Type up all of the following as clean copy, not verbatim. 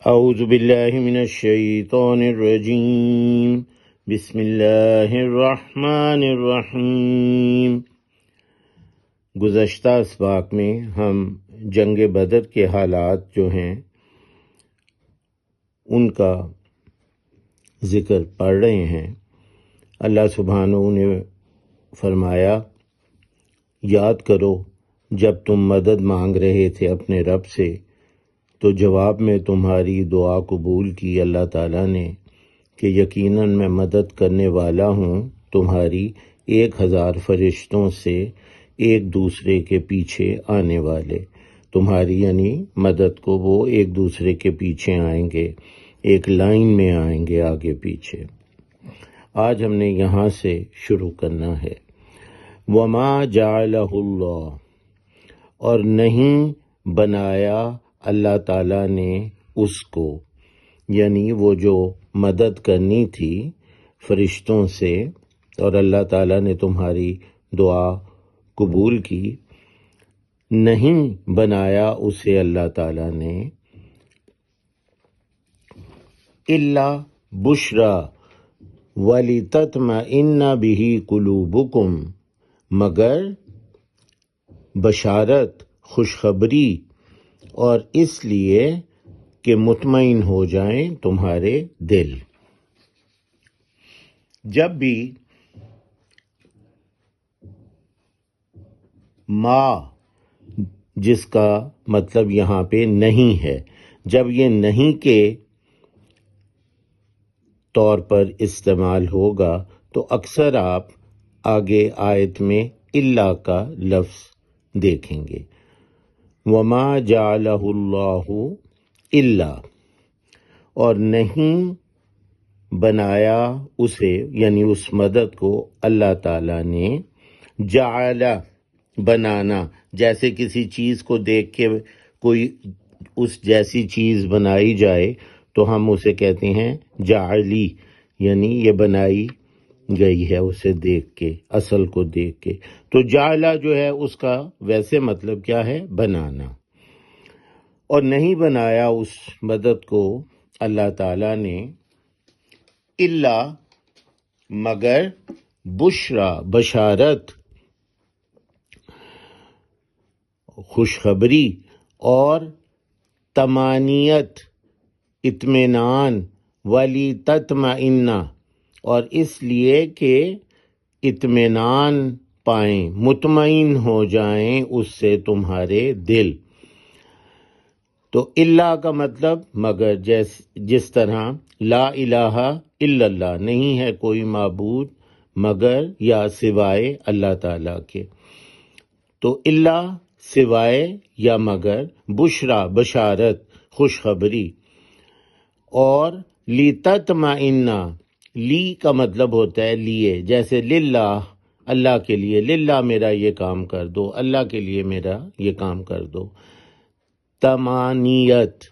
اعوذ باللہ من الشیطان الرجیم، بسم اللہ الرحمن الرحیم۔ گزشتہ اسباق میں ہم جنگ بدر کے حالات جو ہیں ان کا ذکر پڑھ رہے ہیں۔ اللہ سبحانہ نے فرمایا، یاد کرو جب تم مدد مانگ رہے تھے اپنے رب سے تو جواب میں تمہاری دعا قبول کی اللہ تعالیٰ نے کہ یقیناً میں مدد کرنے والا ہوں تمہاری 1000 فرشتوں سے ایک دوسرے کے پیچھے آنے والے۔ تمہاری یعنی مدد کو وہ ایک دوسرے کے پیچھے آئیں گے، ایک لائن میں آئیں گے آگے پیچھے۔ آج ہم نے یہاں سے شروع کرنا ہے۔ وما جعلہ اللہ، اور نہیں بنایا اللہ تعالیٰ نے اس کو، یعنی وہ جو مدد کرنی تھی فرشتوں سے اور اللہ تعالیٰ نے تمہاری دعا قبول کی، نہیں بنایا اسے اللہ تعالیٰ نے الا بشرا وَلِتَطْمَئِنَّ بِهِ قُلُوبُكُمْ، مگر بشارت، خوشخبری، اور اس لیے کہ مطمئن ہو جائیں تمہارے دل۔ جب بھی ما جس کا مطلب یہاں پہ نہیں ہے، جب یہ نہیں کے طور پر استعمال ہوگا تو اکثر آپ آگے آیت میں الا کا لفظ دیکھیں گے۔ وما جعلہ اللہ الا، اور نہیں بنایا اسے یعنی اس مدد کو اللہ تعالیٰ نے جعل، بنانا، جیسے کسی چیز کو دیکھ کے کوئی اس جیسی چیز بنائی جائے تو ہم اسے کہتے ہیں جعلی، یعنی یہ بنائی گئی ہے اسے دیکھ کے، اصل کو دیکھ کے۔ تو جعلہ جو ہے اس کا ویسے مطلب کیا ہے؟ بنانا۔ اور نہیں بنایا اس مدد کو اللہ تعالیٰ نے الا، مگر بشرا، بشارت، خوشخبری، اور طمانینت، اطمینان، وَلِتَطْمَئِنَّ، اور اس لیے کہ اطمینان پائیں، مطمئن ہو جائیں اس سے تمہارے دل۔ تو اللہ کا مطلب مگر، جس طرح لا الہ الا اللہ، نہیں ہے کوئی معبود مگر یا سوائے اللہ تعالیٰ کے، تو اللہ سوائے یا مگر، بشرا بشارت، خوشخبری، اور لِتَطْمَئِنَّ، لی کا مطلب ہوتا ہے لیے، جیسے للہ، اللہ کے لیے، للہ میرا یہ کام کر دو، اللہ کے لیے میرا یہ کام کر دو۔ طمانیت،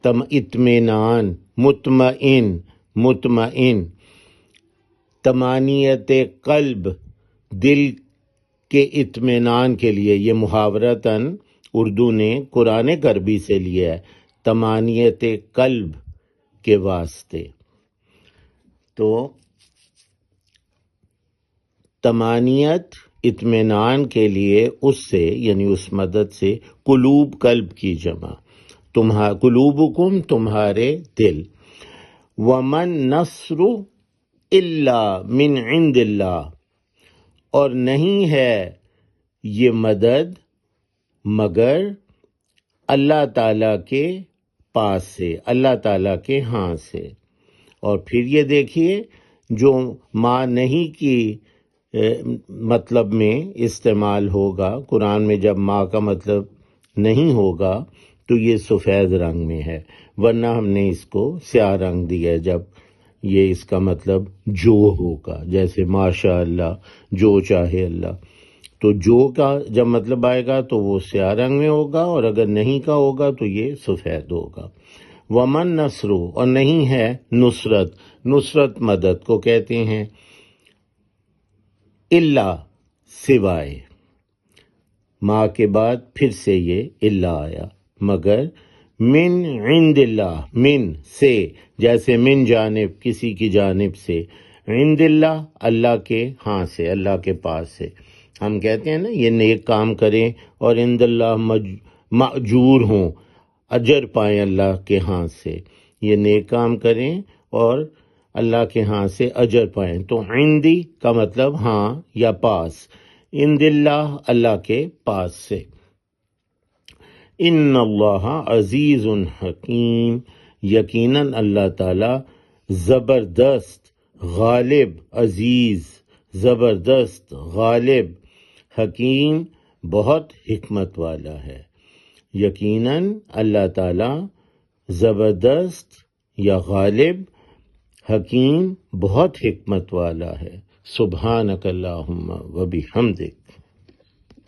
اطمینان، مطمئن، مطمئن، طمانیت قلب، دل کے اطمینان کے لیے۔ یہ محاورتاً اردو نے قرآن عربی سے لیا ہے، طمانیت قلب کے واسطے۔ تو طمانیت، اطمینان کے لیے اس سے یعنی اس مدد سے، قلوب قلب کی جمع، قلوبکم تمہارے دل۔ ومن نصر الا من عند اللہ، اور نہیں ہے یہ مدد مگر اللہ تعالیٰ کے پاس سے، اللہ تعالیٰ کے ہاں سے۔ اور پھر یہ دیکھیے جو ما نہیں کی مطلب میں استعمال ہوگا قرآن میں، جب ما کا مطلب نہیں ہوگا تو یہ سفید رنگ میں ہے، ورنہ ہم نے اس کو سیاہ رنگ دیا ہے جب یہ اس کا مطلب جو ہوگا، جیسے ماشاء اللہ، جو چاہے اللہ۔ تو جو کا جب مطلب آئے گا تو وہ سیاہ رنگ میں ہوگا، اور اگر نہیں کا ہوگا تو یہ سفید ہوگا۔ ومن نصر، اور نہیں ہے نصرت، نصرت مدد کو کہتے ہیں، الا سوائے، ما کے بعد پھر سے یہ الا آیا، مگر من عند اللہ، من سے، جیسے من جانب کسی کی جانب سے، عند اللہ اللہ کے ہاں سے، اللہ کے پاس سے۔ ہم کہتے ہیں نا یہ نیک کام کریں اور عند اللہ مأجور ہوں، اجر پائیں اللہ کے ہاں سے، یہ نیک کام کریں اور اللہ کے ہاں سے اجر پائیں۔ تو عندی کا مطلب ہاں یا پاس، عند اللہ اللہ کے پاس سے۔ ان اللہ عزیز حکیم، یقیناً اللہ تعالی زبردست، غالب، عزیز، زبردست، غالب، حکیم، بہت حکمت والا ہے۔ یقیناً اللہ تعالی زبردست یا غالب، حکیم، بہت حکمت والا ہے۔ سبحانک اللہم و بحمدک